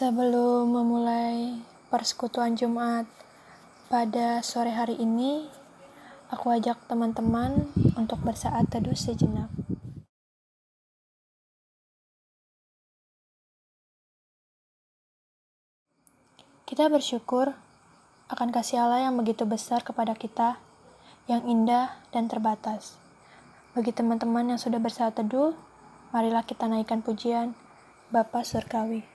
Sebelum memulai persekutuan Jumat pada sore hari ini, aku ajak teman-teman untuk bersaat teduh sejenak. Kita bersyukur akan kasih Allah yang begitu besar kepada kita, yang indah dan terbatas. Bagi teman-teman yang sudah bersaat teduh, marilah kita naikkan pujian Bapa Surgawi.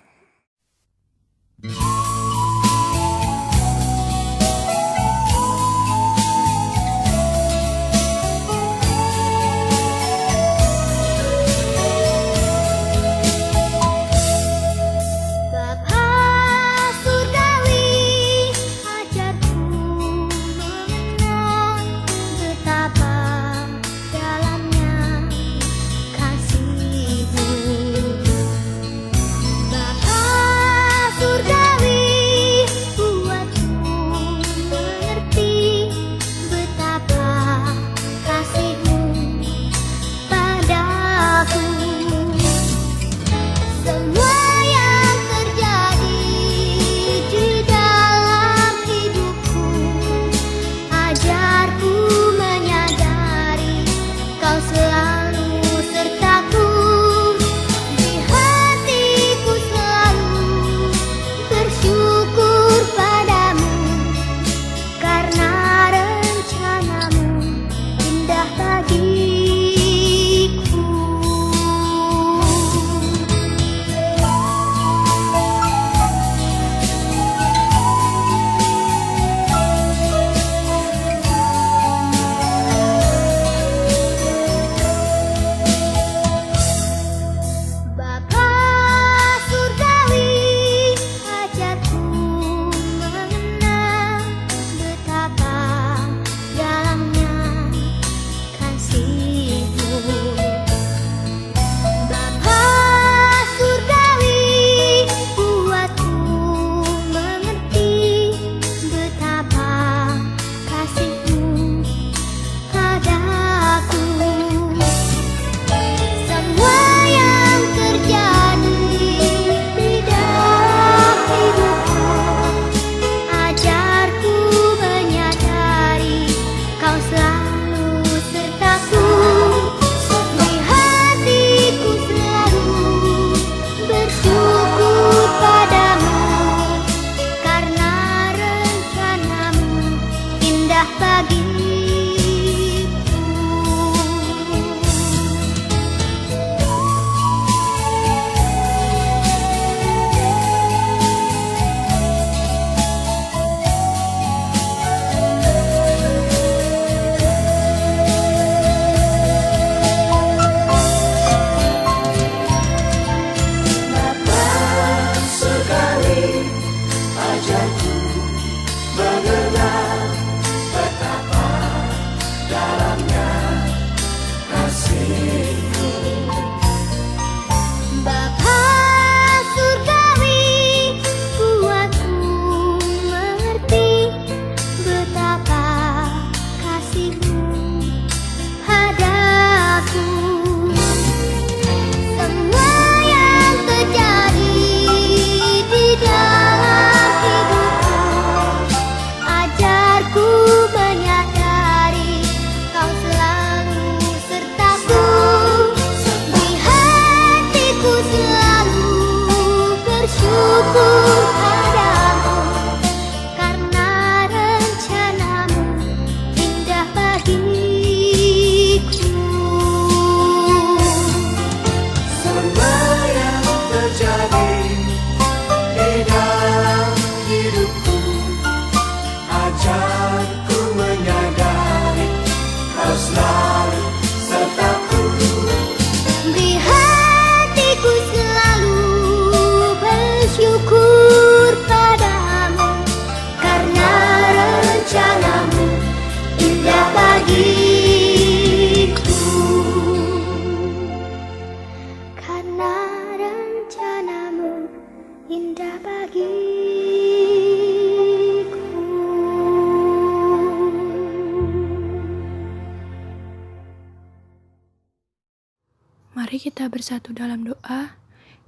Mari kita bersatu dalam doa.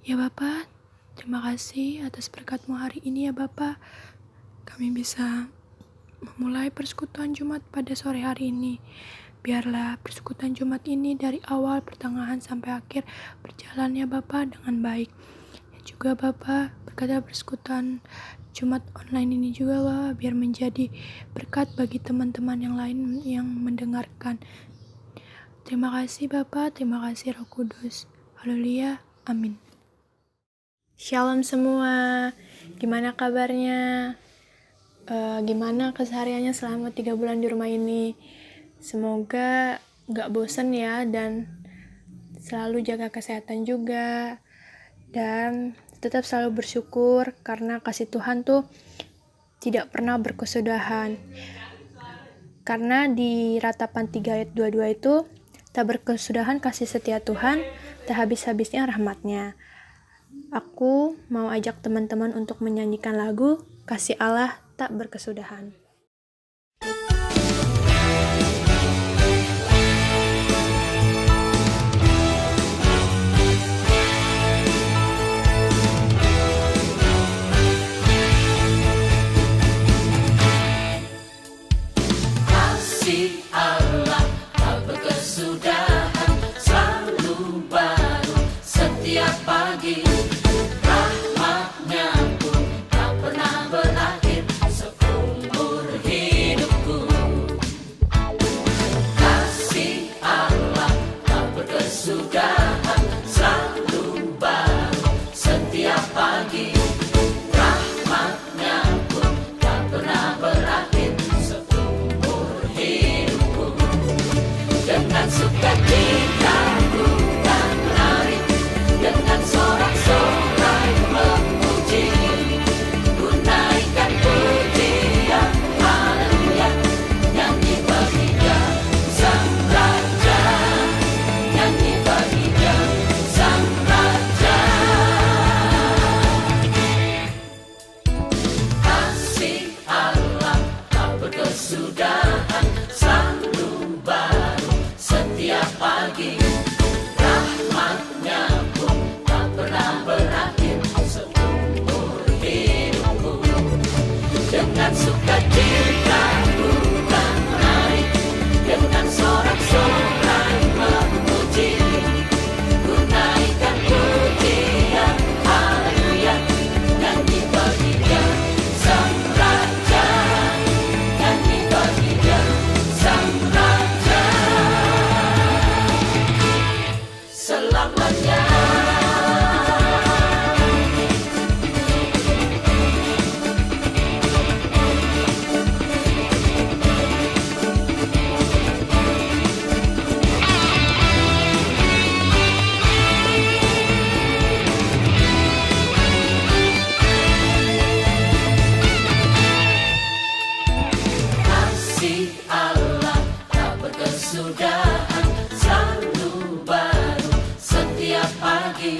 Ya Bapa, Terima kasih atas berkat-Mu hari ini ya Bapa. Kami bisa memulai persekutuan Jumat pada sore hari ini. Biarlah persekutuan Jumat ini dari awal, pertengahan, sampai akhir berjalan ya Bapa dengan baik. Ya juga Bapa, berkata persekutuan Jumat online ini juga Bapa, biar menjadi berkat bagi teman-teman yang lain yang mendengarkan. Terima kasih Bapa, terima kasih Roh Kudus. Haleluya, amin. Shalom semua, gimana kabarnya? Gimana kesehariannya selama 3 bulan di rumah ini? Semoga gak bosen ya, dan selalu jaga kesehatan juga, dan tetap selalu bersyukur karena kasih Tuhan tuh tidak pernah berkesudahan. Karena di Ratapan 3 ayat 22 itu, tak berkesudahan kasih setia Tuhan, tak habis-habisnya rahmatnya. Aku mau ajak teman-teman untuk menyanyikan lagu Kasih Allah Tak Berkesudahan. Kasih Allah tak berkesudahan, selalu baru setiap pagi. Rahmatnya pun tak pernah berakhir seumur hidupku. Kasih Allah tak berkesudahan, selalu baru setiap pagi. Rahmatnya pun tak pernah berakhir seumur hidupku. Dengan sukacita ku kan menari, dengan sorak-sorai memuji, ku naikkan pujian, haleluya, nyanyi bagi Dia Sang Raja, nyanyi bagi Dia Sang Raja. Kasih Allah tak berkesudahan, selalu baru setiap pagi. Rahmatnya pun tak pernah berakhir seumur hidupku. Dengan sukacita ku kan menari, dengan sorak-sorai memuji, ku naikkan pujian, haleluya, nyanyi bagi Dia Sang Raja, nyanyi bagi Dia Sang Raja. Selamanya. Kasih Allah tak berkesudahan, selalu baru setiap pagi.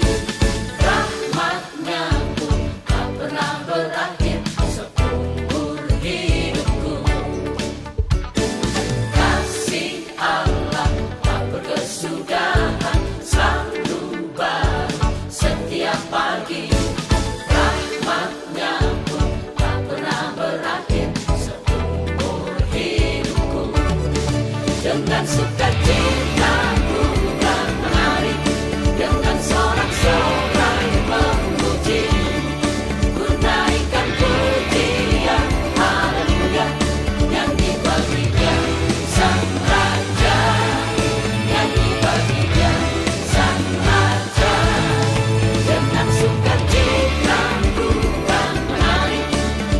Rahmatnya pun tak pernah berakhir seumur hidupku. Kasih Allah tak berkesudahan, selalu baru setiap pagi. Rahmatnya pun tak pernah berakhir seumur hidupku. Dengan sukacita ku kan menari, dengan sorak-sorai memuji, ku naikkan pujian, haleluya, nyanyi bagi Dia Sang Raja, nyanyi bagi Dia Sang Raja. Dengan sukacita ku kan menari,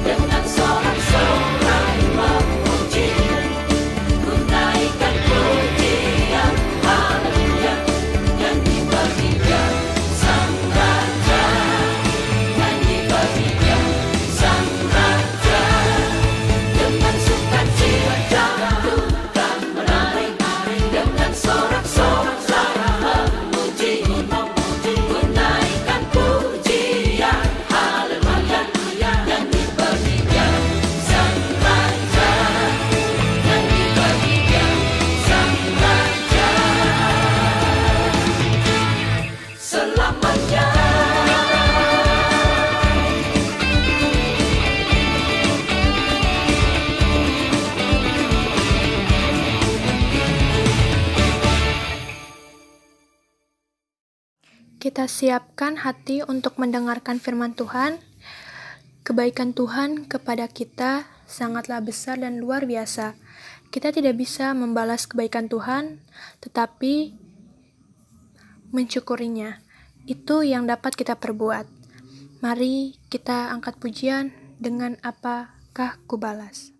dengan sorak-sorai memuji, ku naikkan pujian, kita siapkan hati untuk mendengarkan firman Tuhan, kebaikan Tuhan kepada kita sangatlah besar dan luar biasa. Kita tidak bisa membalas kebaikan Tuhan, tetapi mensyukurinya. Itu yang dapat kita perbuat. Mari kita angkat pujian dengan apakah kubalas.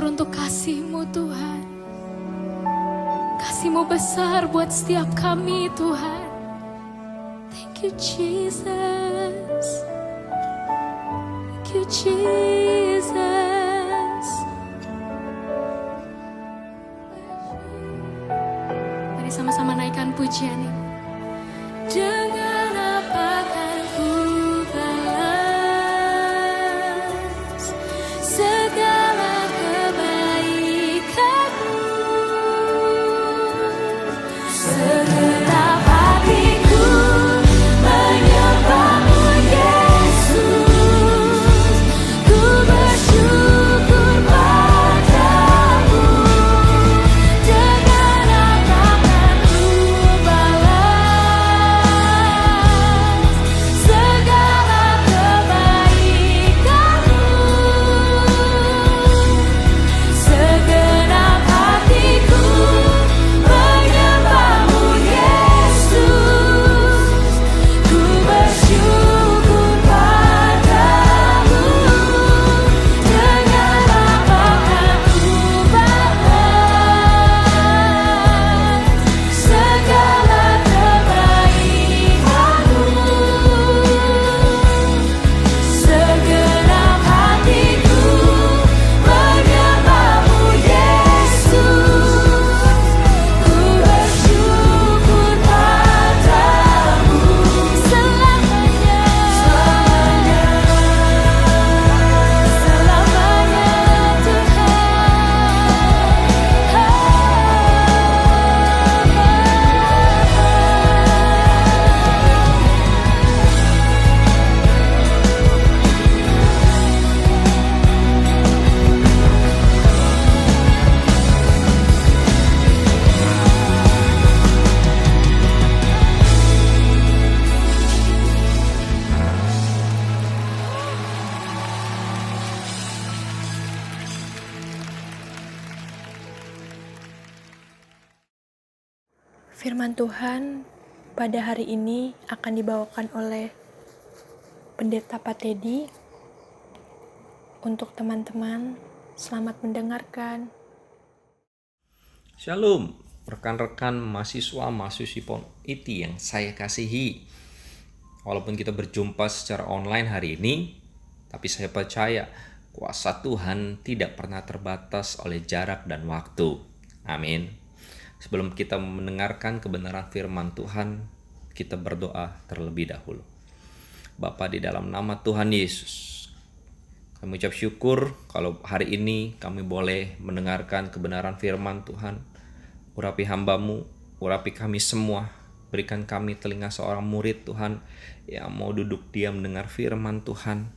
bersyukur untuk kasih-Mu Tuhan. Kasih-Mu besar buat setiap kami Tuhan. Thank you Jesus. Thank you Jesus. Mari sama-sama naikkan pujian ini. Dengan apa kan ku balas segala kebaikan-Mu? Segenap hatiku menyembah-Mu Yesus. Ku bersyukur padamu. Dengan apa kan ku balas segala kebaikan-Mu? Segenap hatiku menyembah-Mu Yesus. Ku bersyukur padamu. Dengan apa kan ku balas segala kebaikan-Mu? Segenap hatiku menyembah-Mu Yesus. Ku bersyukur padamu selamanya, selamanya Firman Tuhan pada hari ini akan dibawakan oleh Pendeta Patedi. Untuk teman-teman, selamat mendengarkan. Shalom, rekan-rekan mahasiswa-mahasiswi Pon IT yang saya kasihi. Walaupun kita berjumpa secara online hari ini, tapi saya percaya kuasa Tuhan tidak pernah terbatas oleh jarak dan waktu. Amin. Sebelum kita mendengarkan kebenaran firman Tuhan, kita berdoa terlebih dahulu. Bapa, di dalam nama Tuhan Yesus, kami ucap syukur kalau hari ini kami boleh mendengarkan kebenaran firman Tuhan. Urapi hamba-Mu, urapi kami semua. Berikan kami telinga seorang murid Tuhan yang mau duduk diam mendengar firman Tuhan.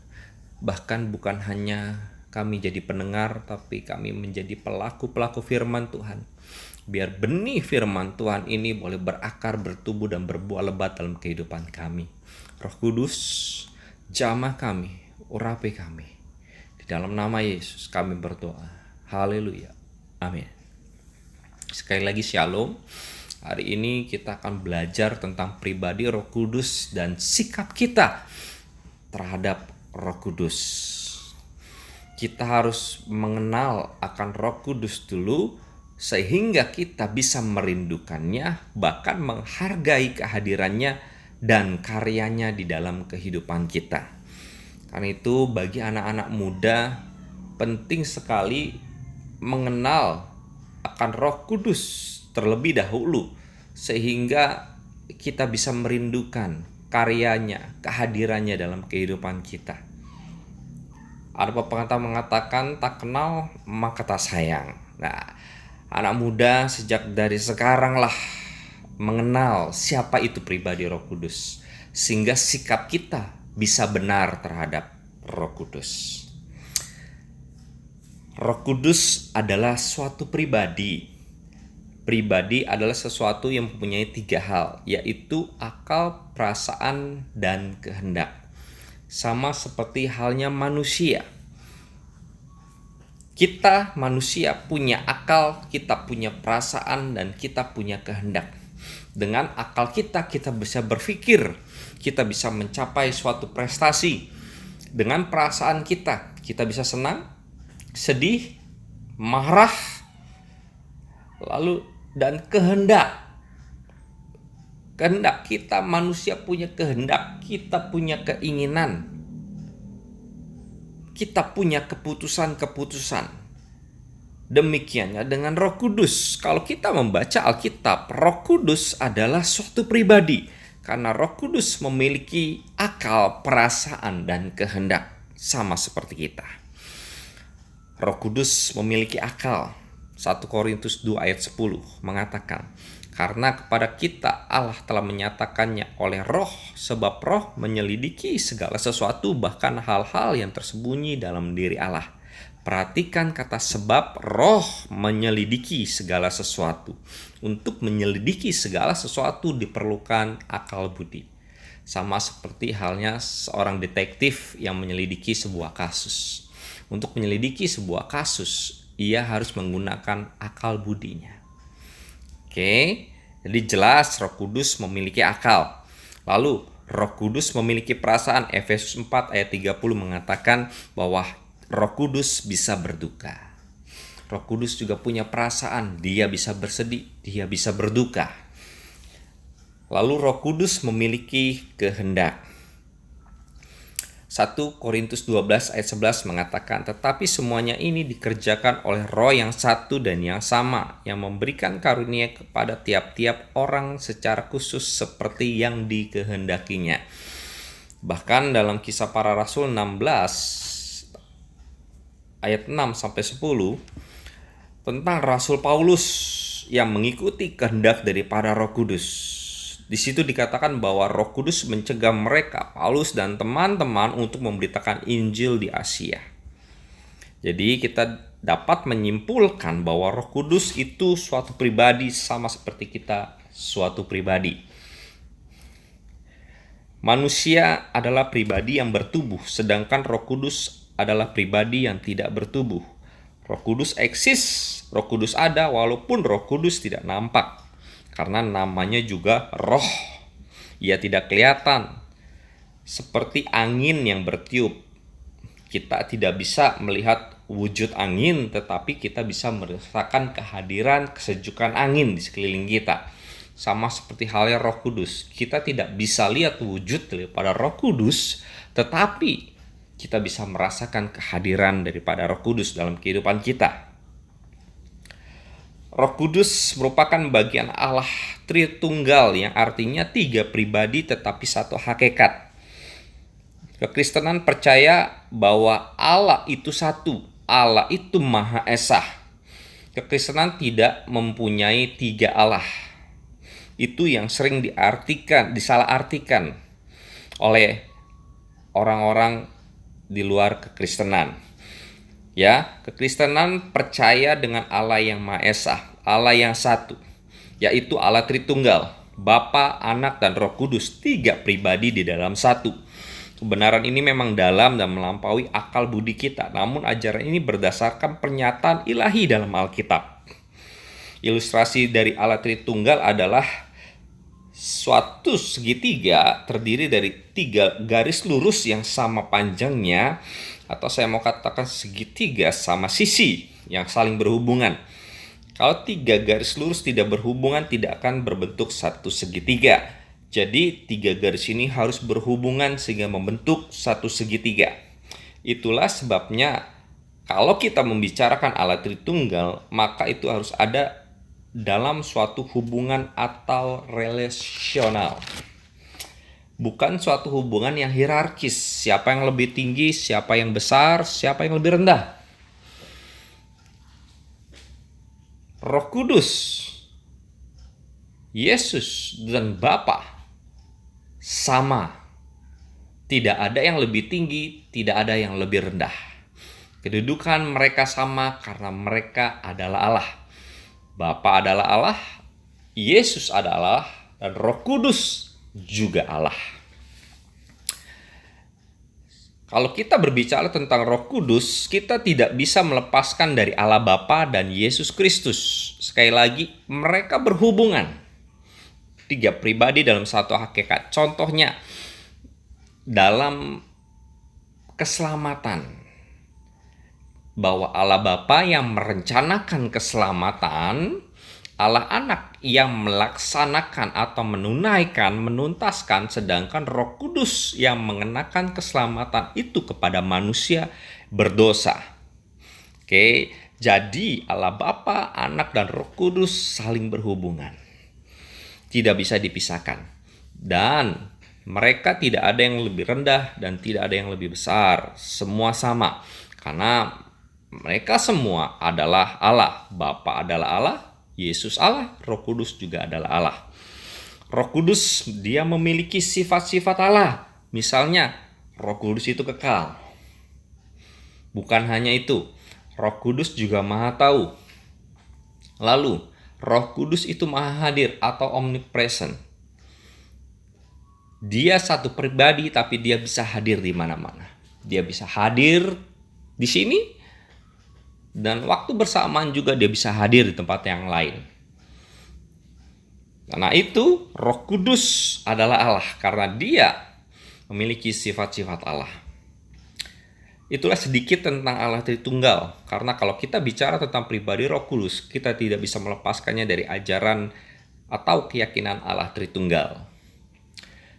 Bahkan bukan hanya kami jadi pendengar, tapi kami menjadi pelaku-pelaku firman Tuhan. Biar benih firman Tuhan ini boleh berakar, bertumbuh, dan berbuah lebat dalam kehidupan kami. Roh Kudus, jamah kami, urapi kami. Di dalam nama Yesus kami berdoa. Haleluya. Amin. Sekali lagi shalom. Hari ini kita akan belajar tentang pribadi Roh Kudus dan sikap kita terhadap Roh Kudus. Kita harus mengenal akan Roh Kudus dulu, sehingga kita bisa merindukannya, bahkan menghargai kehadirannya dan karyanya di dalam kehidupan kita. Karena itu bagi anak-anak muda penting sekali mengenal akan Roh Kudus terlebih dahulu, sehingga kita bisa merindukan karyanya, kehadirannya dalam kehidupan kita. Ada pepatah mengatakan tak kenal maka tak sayang. Nah, anak muda sejak dari sekaranglah mengenal siapa itu pribadi Roh Kudus, sehingga sikap kita bisa benar terhadap Roh Kudus. Roh Kudus adalah suatu pribadi. Pribadi adalah sesuatu yang mempunyai 3 hal, yaitu akal, perasaan, dan kehendak. Sama seperti halnya manusia. Kita manusia punya akal, kita punya perasaan, dan kita punya kehendak. Dengan akal kita bisa berpikir, kita bisa mencapai suatu prestasi. Dengan perasaan kita bisa senang, sedih, marah, lalu dan kehendak. Kehendak kita, manusia punya kehendak, kita punya keinginan, kita punya keputusan-keputusan. Demikiannya dengan Roh Kudus. Kalau kita membaca Alkitab, Roh Kudus adalah suatu pribadi, karena Roh Kudus memiliki akal, perasaan, dan kehendak sama seperti kita. Roh Kudus memiliki akal. 1 Korintus 2 ayat 10 mengatakan, karena kepada kita Allah telah menyatakannya oleh Roh, sebab Roh menyelidiki segala sesuatu, bahkan hal-hal yang tersembunyi dalam diri Allah. Perhatikan kata sebab. Roh menyelidiki segala sesuatu. Untuk menyelidiki segala sesuatu diperlukan akal budi. Sama seperti halnya seorang detektif yang menyelidiki sebuah kasus. Untuk menyelidiki sebuah kasus, ia harus menggunakan akal budinya. Oke, jadi jelas Roh Kudus memiliki akal. Lalu Roh Kudus memiliki perasaan. Efesus 4 ayat 30 mengatakan bahwa Roh Kudus bisa berduka. Roh Kudus juga punya perasaan. Dia bisa bersedih, dia bisa berduka. Lalu Roh Kudus memiliki kehendak. 1 Korintus 12 ayat 11 mengatakan, tetapi semuanya ini dikerjakan oleh Roh yang satu dan yang sama, yang memberikan karunia kepada tiap-tiap orang secara khusus seperti yang dikehendakinya. Bahkan dalam Kisah Para Rasul 16 ayat 6-10 tentang Rasul Paulus yang mengikuti kehendak daripada Roh Kudus. Di situ dikatakan bahwa Roh Kudus mencegah mereka, Paulus dan teman-teman, untuk memberitakan Injil di Asia. Jadi kita dapat menyimpulkan bahwa Roh Kudus itu suatu pribadi sama seperti kita suatu pribadi. Manusia adalah pribadi yang bertubuh, sedangkan Roh Kudus adalah pribadi yang tidak bertubuh. Roh Kudus eksis, Roh Kudus ada walaupun Roh Kudus tidak nampak. Karena namanya juga roh. Ia tidak kelihatan. Seperti angin yang bertiup. Kita tidak bisa melihat wujud angin, tetapi kita bisa merasakan kehadiran kesejukan angin di sekeliling kita. Sama seperti halnya Roh Kudus. Kita tidak bisa lihat wujud daripada Roh Kudus, tetapi kita bisa merasakan kehadiran daripada Roh Kudus dalam kehidupan kita. Roh Kudus merupakan bagian Allah Tritunggal, yang artinya 3 pribadi tetapi satu hakikat. Kekristenan percaya bahwa Allah itu satu, Allah itu Maha Esa. Kekristenan tidak mempunyai 3 Allah. Itu yang sering disalahartikan oleh orang-orang di luar kekristenan. Ya, kekristenan percaya dengan Allah yang Maha Esa, Allah yang satu, yaitu Allah Tritunggal, Bapa, Anak, dan Roh Kudus, 3 pribadi di dalam satu. Kebenaran ini memang dalam dan melampaui akal budi kita, namun ajaran ini berdasarkan pernyataan ilahi dalam Alkitab. Ilustrasi dari Allah Tritunggal adalah suatu segitiga terdiri dari 3 garis lurus yang sama panjangnya, atau saya mau katakan segitiga sama sisi yang saling berhubungan. Kalau 3 garis lurus tidak berhubungan, tidak akan berbentuk satu segitiga. Jadi 3 garis ini harus berhubungan sehingga membentuk satu segitiga. Itulah sebabnya kalau kita membicarakan Allah Tritunggal, maka itu harus ada dalam suatu hubungan atau relasional. Bukan suatu hubungan yang hierarkis, siapa yang lebih tinggi, siapa yang besar, siapa yang lebih rendah. Roh Kudus, Yesus, dan Bapa sama. Tidak ada yang lebih tinggi, tidak ada yang lebih rendah. Kedudukan mereka sama karena mereka adalah Allah. Bapa adalah Allah, Yesus adalah Allah, dan Roh Kudus juga Allah. Kalau kita berbicara tentang Roh Kudus, kita tidak bisa melepaskan dari Allah Bapa dan Yesus Kristus. Sekali lagi, mereka berhubungan. 3 pribadi dalam satu hakikat. Contohnya, dalam keselamatan. bahwa Allah Bapa yang merencanakan keselamatan, Allah Anak yang melaksanakan atau menuntaskan, sedangkan Roh Kudus yang mengenakan keselamatan itu kepada manusia berdosa. Oke, jadi Allah Bapa, Anak, dan Roh Kudus saling berhubungan. Tidak bisa dipisahkan. Dan mereka tidak ada yang lebih rendah dan tidak ada yang lebih besar. Semua sama. Karena mereka semua adalah Allah. Bapa adalah Allah, Yesus Allah, Roh Kudus juga adalah Allah. Roh Kudus dia memiliki sifat-sifat Allah. Misalnya, Roh Kudus itu kekal. Bukan hanya itu, Roh Kudus juga Maha Tahu. Lalu, Roh Kudus itu Maha Hadir atau omnipresent. Dia satu pribadi tapi dia bisa hadir di mana-mana. Dia bisa hadir di sini, dan waktu bersamaan juga dia bisa hadir di tempat yang lain. Karena itu Roh Kudus adalah Allah karena dia memiliki sifat-sifat Allah. Itulah sedikit tentang Allah Tritunggal. Karena kalau kita bicara tentang pribadi Roh Kudus, kita tidak bisa melepaskannya dari ajaran atau keyakinan Allah Tritunggal.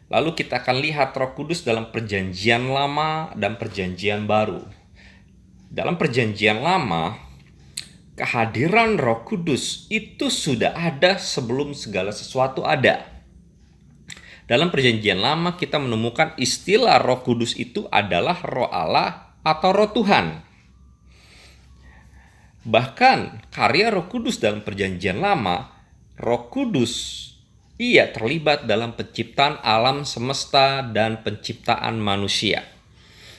Lalu kita akan lihat Roh Kudus dalam Perjanjian Lama dan Perjanjian Baru. Dalam Perjanjian Lama, kehadiran Roh Kudus itu sudah ada sebelum segala sesuatu ada. Dalam Perjanjian Lama kita menemukan istilah Roh Kudus itu adalah Roh Allah atau Roh Tuhan. Bahkan karya Roh Kudus dalam Perjanjian Lama, Roh Kudus ia terlibat dalam penciptaan alam semesta dan penciptaan manusia.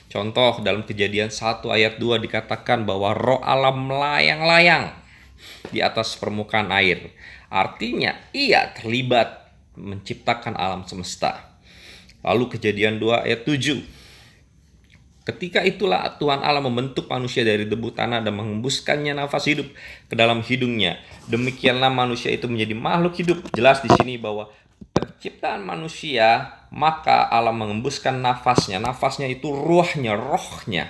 Contoh dalam Kejadian 1 ayat 2 dikatakan bahwa Roh Allah melayang-layang di atas permukaan air. Artinya ia terlibat menciptakan alam semesta. Lalu Kejadian 2 ayat 7. Ketika itulah Tuhan Allah membentuk manusia dari debu tanah dan menghembuskannya nafas hidup ke dalam hidungnya. Demikianlah manusia itu menjadi makhluk hidup. Jelas di sini bahwa penciptaan manusia, maka Allah mengembuskan nafasnya. Nafasnya itu rohnya.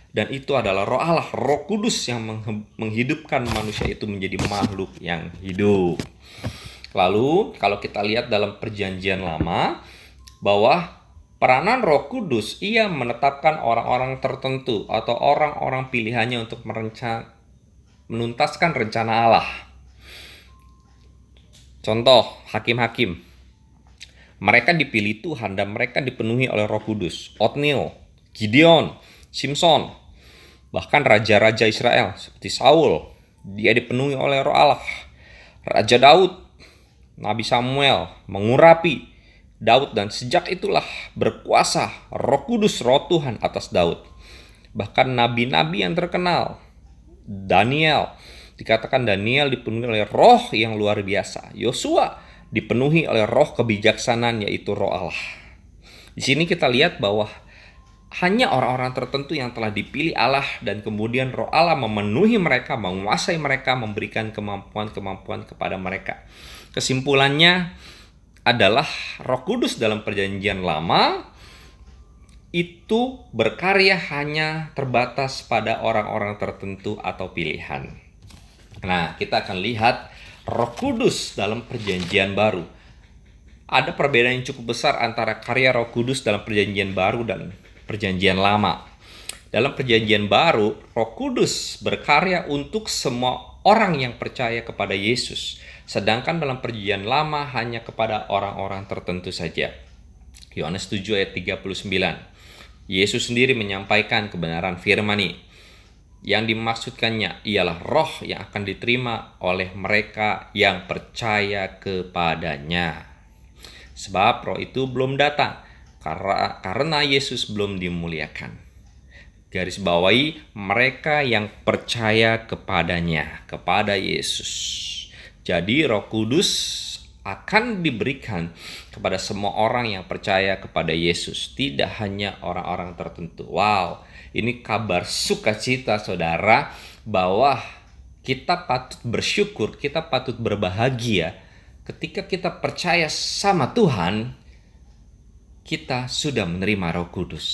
Dan itu adalah Roh Allah, Roh Kudus yang menghidupkan manusia itu menjadi makhluk yang hidup. Lalu kalau kita lihat dalam Perjanjian Lama, bahwa peranan Roh Kudus ia menetapkan orang-orang tertentu atau orang-orang pilihannya untuk menuntaskan rencana Allah. Contoh, hakim-hakim. Mereka dipilih Tuhan dan mereka dipenuhi oleh Roh Kudus. Otniel, Gideon, Simson, bahkan raja-raja Israel seperti Saul, dia dipenuhi oleh Roh Allah. Raja Daud, Nabi Samuel mengurapi Daud dan sejak itulah berkuasa Roh Kudus, Roh Tuhan atas Daud. Bahkan nabi-nabi yang terkenal, Daniel, dikatakan Daniel dipenuhi oleh roh yang luar biasa. Yosua dipenuhi oleh roh kebijaksanaan, yaitu Roh Allah. Di sini kita lihat bahwa hanya orang-orang tertentu yang telah dipilih Allah dan kemudian Roh Allah memenuhi mereka, menguasai mereka, memberikan kemampuan-kemampuan kepada mereka. Kesimpulannya adalah Roh Kudus dalam Perjanjian Lama itu berkarya hanya terbatas pada orang-orang tertentu atau pilihan. Nah, kita akan lihat Roh Kudus dalam Perjanjian Baru. Ada perbedaan yang cukup besar antara karya Roh Kudus dalam Perjanjian Baru dan Perjanjian Lama. Dalam Perjanjian Baru, Roh Kudus berkarya untuk semua orang yang percaya kepada Yesus. Sedangkan dalam Perjanjian Lama hanya kepada orang-orang tertentu saja. Yohanes 7 ayat 39. Yesus sendiri menyampaikan kebenaran firman ini. Yang dimaksudkannya ialah roh yang akan diterima oleh mereka yang percaya kepadanya. Sebab roh itu belum datang karena Yesus belum dimuliakan. Garis bawahi mereka yang percaya kepadanya, kepada Yesus. Jadi Roh Kudus akan diberikan kepada semua orang yang percaya kepada Yesus, tidak hanya orang-orang tertentu. Wow, ini kabar sukacita saudara, bahwa kita patut bersyukur, kita patut berbahagia ketika kita percaya sama Tuhan, kita sudah menerima Roh Kudus.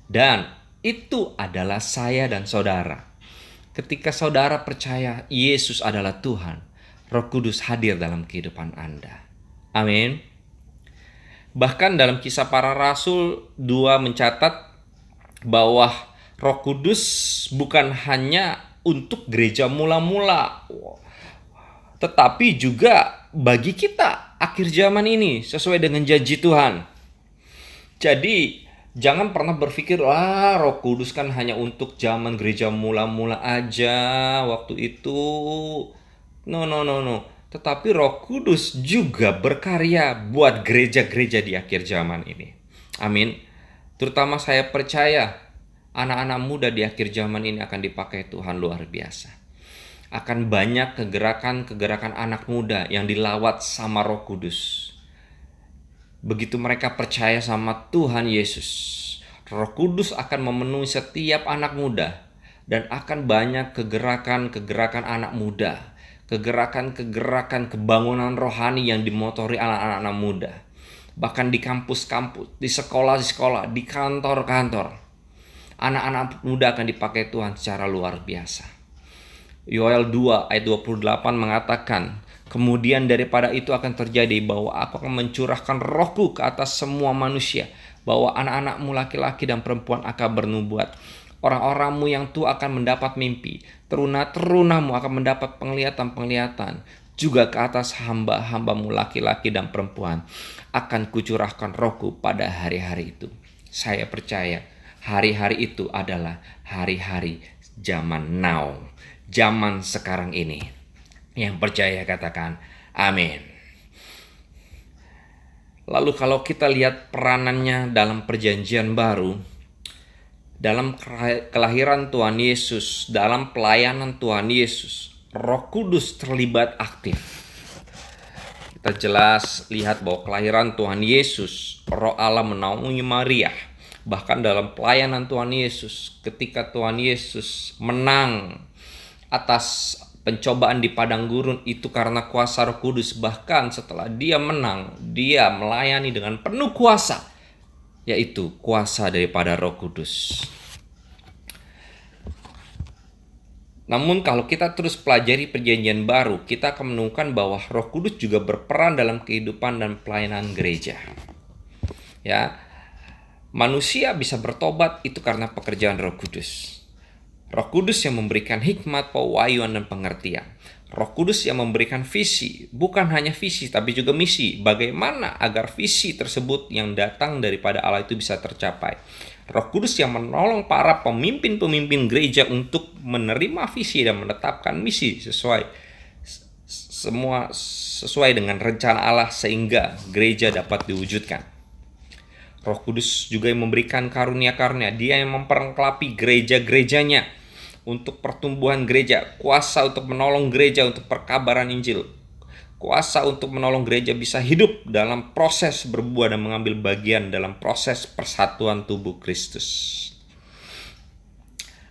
Dan itu adalah saya dan saudara. Ketika saudara percaya Yesus adalah Tuhan, Roh Kudus hadir dalam kehidupan Anda. Amin. Bahkan dalam Kisah Para Rasul 2 mencatat bahwa Roh Kudus bukan hanya untuk gereja mula-mula, tetapi juga bagi kita akhir zaman ini sesuai dengan janji Tuhan. Jadi jangan pernah berpikir, Roh Kudus kan hanya untuk zaman gereja mula-mula aja waktu itu. No. Tetapi Roh Kudus juga berkarya buat gereja-gereja di akhir zaman ini. Amin. Terutama saya percaya anak-anak muda di akhir zaman ini akan dipakai Tuhan luar biasa. Akan banyak kegerakan-kegerakan anak muda yang dilawat sama Roh Kudus. Begitu mereka percaya sama Tuhan Yesus, Roh Kudus akan memenuhi setiap anak muda. Dan akan banyak kegerakan-kegerakan anak muda, kegerakan-kegerakan kebangunan rohani yang dimotori anak-anak muda. Bahkan di kampus-kampus, di sekolah-sekolah, di kantor-kantor, anak-anak muda akan dipakai Tuhan secara luar biasa. Yoel 2 ayat 28 mengatakan, kemudian daripada itu akan terjadi bahwa aku akan mencurahkan rohku ke atas semua manusia, bahwa anak-anakmu laki-laki dan perempuan akan bernubuat. Orang-orangmu yang tua akan mendapat mimpi, teruna-terunamu akan mendapat penglihatan-penglihatan. Juga ke atas hamba-hambamu laki-laki dan perempuan akan kucurahkan rohku pada hari-hari itu. Saya percaya hari-hari itu adalah hari-hari zaman now, zaman sekarang ini. Yang percaya katakan amin. Lalu kalau kita lihat peranannya dalam perjanjian baru, dalam kelahiran Tuhan Yesus, dalam pelayanan Tuhan Yesus, Roh Kudus terlibat aktif. Kita jelas lihat bahwa kelahiran Tuhan Yesus, Roh Allah menaungi Maria. Bahkan dalam pelayanan Tuhan Yesus, ketika Tuhan Yesus menang atas pencobaan di padang gurun, itu karena kuasa Roh Kudus. Bahkan setelah dia menang, dia melayani dengan penuh kuasa, yaitu kuasa daripada Roh Kudus. Namun kalau kita terus pelajari perjanjian baru, kita akan menemukan bahwa Roh Kudus juga berperan dalam kehidupan dan pelayanan gereja. Ya, manusia bisa bertobat itu karena pekerjaan Roh Kudus. Roh Kudus yang memberikan hikmat, pewahyuan, dan pengertian. Roh Kudus yang memberikan visi, bukan hanya visi tapi juga misi. Bagaimana agar visi tersebut yang datang daripada Allah itu bisa tercapai. Roh Kudus yang menolong para pemimpin-pemimpin gereja untuk menerima visi dan menetapkan misi sesuai dengan rencana Allah sehingga gereja dapat diwujudkan. Roh Kudus juga yang memberikan karunia-karunia, dia yang memperlengkapi gereja-gerejanya untuk pertumbuhan gereja, kuasa untuk menolong gereja untuk perkabaran Injil, kuasa untuk menolong gereja bisa hidup dalam proses berbuah dan mengambil bagian dalam proses persatuan tubuh Kristus.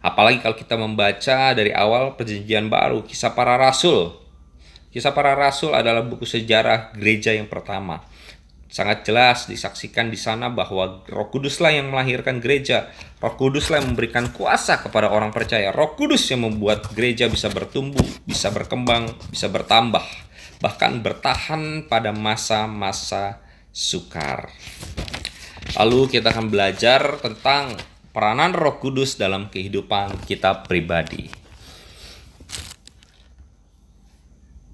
Apalagi kalau kita membaca dari awal perjanjian baru, Kisah Para Rasul. Kisah Para Rasul adalah buku sejarah gereja yang pertama. Sangat jelas disaksikan di sana bahwa Roh Kuduslah yang melahirkan gereja. Roh Kuduslah yang memberikan kuasa kepada orang percaya. Roh Kudus yang membuat gereja bisa bertumbuh, bisa berkembang, bisa bertambah, bahkan bertahan pada masa-masa sukar. Lalu kita akan belajar tentang peranan Roh Kudus dalam kehidupan kita pribadi.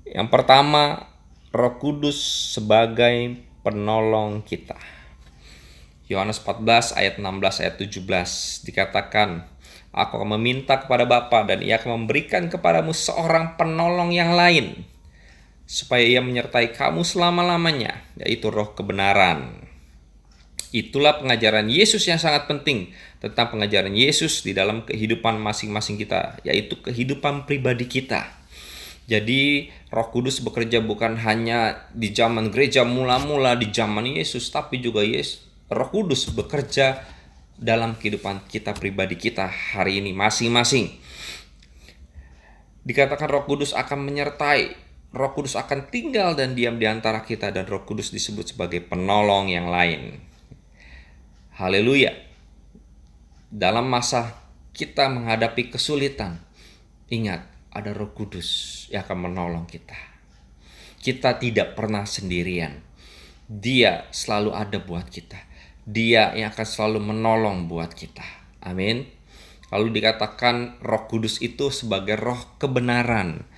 Yang pertama, Roh Kudus sebagai penolong kita. Yohanes 14 ayat 16 ayat 17 dikatakan, aku akan meminta kepada Bapa dan ia akan memberikan kepadamu seorang penolong yang lain, supaya ia menyertai kamu selama-lamanya, yaitu Roh kebenaran. Itulah pengajaran Yesus yang sangat penting tentang pengajaran Yesus di dalam kehidupan masing-masing kita, yaitu kehidupan pribadi kita. Jadi Roh Kudus bekerja bukan hanya di zaman gereja mula-mula di zaman Yesus, tapi juga Roh Kudus bekerja dalam kehidupan kita pribadi kita hari ini masing-masing. Dikatakan Roh Kudus akan menyertai, Roh Kudus akan tinggal dan diam di antara kita, dan Roh Kudus disebut sebagai penolong yang lain. Haleluya. dalam masa kita menghadapi kesulitan, ingat ada Roh Kudus yang akan menolong kita. Kita tidak pernah sendirian. Dia selalu ada buat kita. Dia yang akan selalu menolong buat kita. Amin. Lalu dikatakan Roh Kudus itu sebagai roh kebenaran.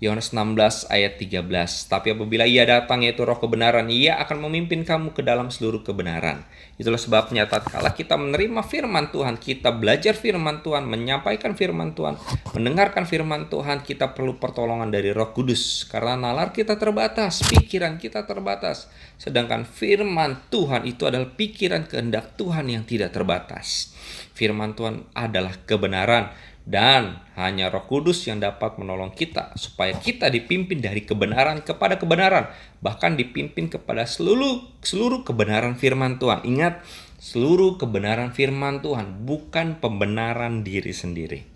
Yohanes 16 ayat 13. Tapi apabila ia datang, yaitu roh kebenaran, ia akan memimpin kamu ke dalam seluruh kebenaran. Itulah sebabnya tatkala kita menerima firman Tuhan, kita belajar firman Tuhan, menyampaikan firman Tuhan, mendengarkan firman Tuhan, kita perlu pertolongan dari Roh Kudus. Karena nalar kita terbatas, pikiran kita terbatas. Sedangkan firman Tuhan itu adalah pikiran kehendak Tuhan yang tidak terbatas. Firman Tuhan adalah kebenaran. Dan hanya Roh Kudus yang dapat menolong kita supaya kita dipimpin dari kebenaran kepada kebenaran, bahkan dipimpin kepada seluruh kebenaran firman Tuhan. Ingat, seluruh kebenaran firman Tuhan, bukan pembenaran diri sendiri.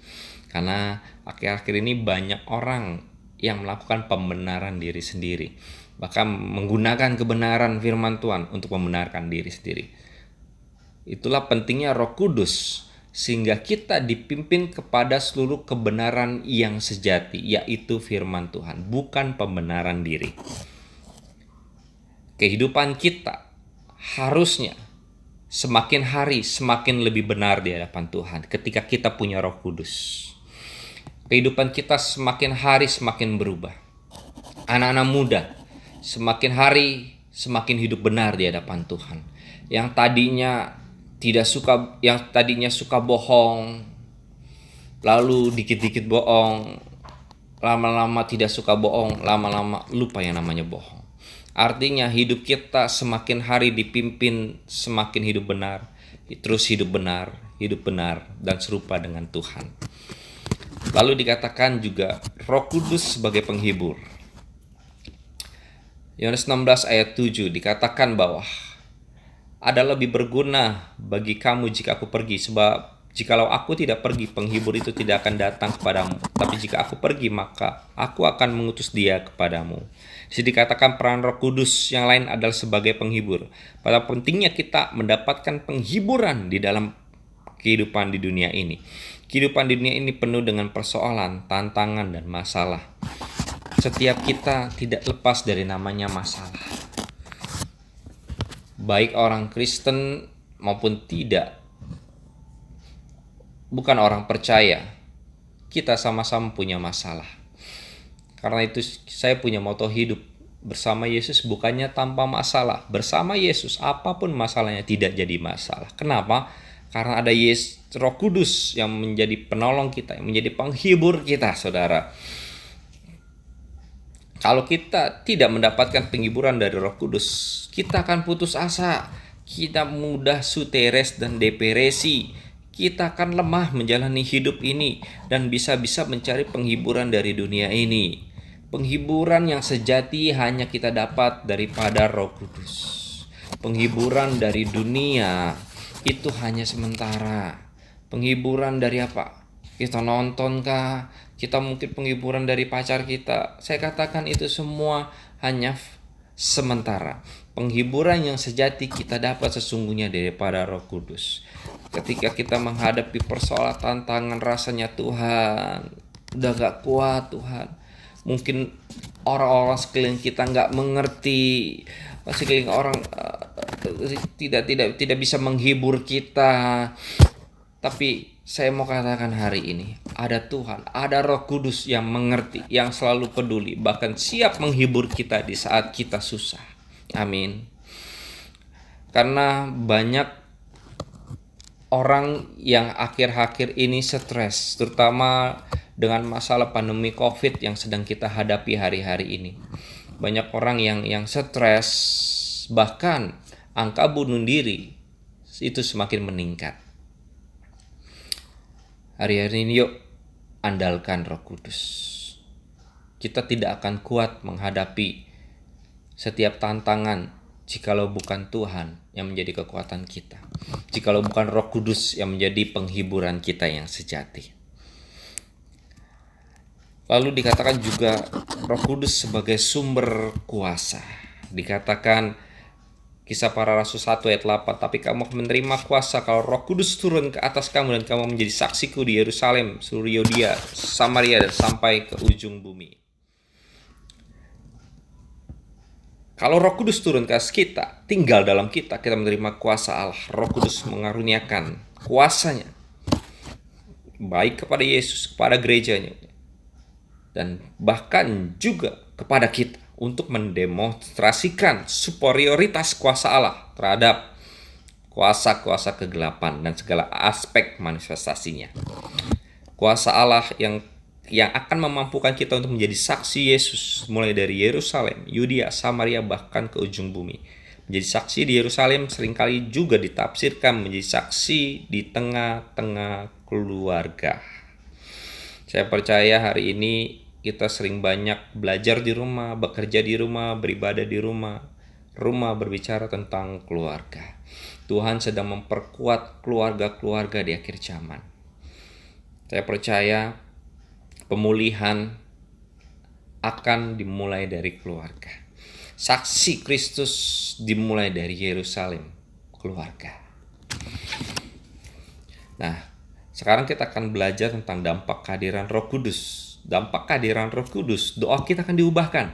Karena akhir-akhir ini banyak orang yang melakukan pembenaran diri sendiri, bahkan menggunakan kebenaran firman Tuhan untuk membenarkan diri sendiri. Itulah pentingnya Roh Kudus, sehingga kita dipimpin kepada seluruh kebenaran yang sejati, yaitu firman Tuhan, bukan pembenaran diri. Kehidupan kita harusnya semakin hari semakin lebih benar di hadapan Tuhan ketika kita punya Roh Kudus. Kehidupan kita semakin hari semakin berubah. Anak-anak muda semakin hari semakin hidup benar di hadapan Tuhan. Yang tadinya suka bohong, lalu dikit-dikit bohong, lama-lama tidak suka bohong, lama-lama lupa yang namanya bohong. Artinya hidup kita semakin hari dipimpin semakin hidup benar, terus hidup benar, dan serupa dengan Tuhan. Lalu dikatakan juga Roh Kudus sebagai penghibur. Yohanes 16 ayat 7 dikatakan bahwa ada lebih berguna bagi kamu jika aku pergi, sebab jikalau aku tidak pergi, penghibur itu tidak akan datang kepadamu. Tapi jika aku pergi, maka aku akan mengutus dia kepadamu. Di sini dikatakan peran Roh Kudus yang lain adalah sebagai penghibur. Pada pentingnya kita mendapatkan penghiburan di dalam kehidupan di dunia ini. Kehidupan di dunia ini penuh dengan persoalan, tantangan, dan masalah. Setiap kita tidak lepas dari namanya masalah. Baik orang Kristen maupun tidak, bukan orang percaya, kita sama-sama punya masalah. Karena itu saya punya moto hidup, bersama Yesus bukannya tanpa masalah. Bersama Yesus apapun masalahnya tidak jadi masalah. Kenapa? Karena ada Roh Kudus yang menjadi penolong kita, yang menjadi penghibur kita, saudara. Kalau kita tidak mendapatkan penghiburan dari Roh Kudus, kita akan putus asa, kita mudah stres dan depresi, kita akan lemah menjalani hidup ini dan bisa-bisa mencari penghiburan dari dunia ini. Penghiburan yang sejati hanya kita dapat daripada Roh Kudus. Penghiburan dari dunia itu hanya sementara. Penghiburan dari apa? Kita nonton kah? Kita mungkin penghiburan dari pacar kita. Saya katakan itu semua hanya sementara. Penghiburan yang sejati kita dapat sesungguhnya daripada Roh Kudus. Ketika kita menghadapi persoalan tantangan, rasanya Tuhan udah gak kuat Tuhan. Mungkin orang-orang sekeliling kita gak mengerti. Sekeliling orang tidak bisa menghibur kita. Tapi saya mau katakan hari ini, ada Tuhan, ada Roh Kudus yang mengerti, yang selalu peduli, bahkan siap menghibur kita di saat kita susah. Amin. Karena banyak orang yang akhir-akhir ini stres, terutama dengan masalah pandemi COVID yang sedang kita hadapi hari-hari ini. Banyak orang yang stres, bahkan angka bunuh diri itu semakin meningkat. Hari-hari ini yuk andalkan Roh Kudus. Kita tidak akan kuat menghadapi setiap tantangan jikalau bukan Tuhan yang menjadi kekuatan kita. Jikalau bukan Roh Kudus yang menjadi penghiburan kita yang sejati. Lalu dikatakan juga Roh Kudus sebagai sumber kuasa. Dikatakan Kisah Para Rasul 1 ayat 8. Tapi kamu akan menerima kuasa kalau Roh Kudus turun ke atas kamu, dan kamu menjadi saksiku di Yerusalem, seluruh Yudea, Samaria, dan sampai ke ujung bumi. Kalau Roh Kudus turun ke atas kita, tinggal dalam kita, kita menerima kuasa Allah. Roh Kudus mengaruniakan kuasanya, baik kepada Yesus, kepada gerejanya, dan bahkan juga kepada kita, untuk mendemonstrasikan superioritas kuasa Allah terhadap kuasa-kuasa kegelapan dan segala aspek manifestasinya. Kuasa Allah yang akan memampukan kita untuk menjadi saksi Yesus, mulai dari Yerusalem, Yudea, Samaria, bahkan ke ujung bumi. Menjadi saksi di Yerusalem seringkali juga ditafsirkan menjadi saksi di tengah-tengah keluarga. Saya percaya hari ini kita sering banyak belajar di rumah, bekerja di rumah, beribadah di rumah. Rumah berbicara tentang keluarga. Tuhan sedang memperkuat keluarga-keluarga di akhir zaman. Saya percaya pemulihan akan dimulai dari keluarga. Saksi Kristus dimulai dari Yerusalem, keluarga. Nah, sekarang kita akan belajar tentang dampak kehadiran Roh Kudus. Dampak kehadiran Roh Kudus, doa kita akan diubahkan.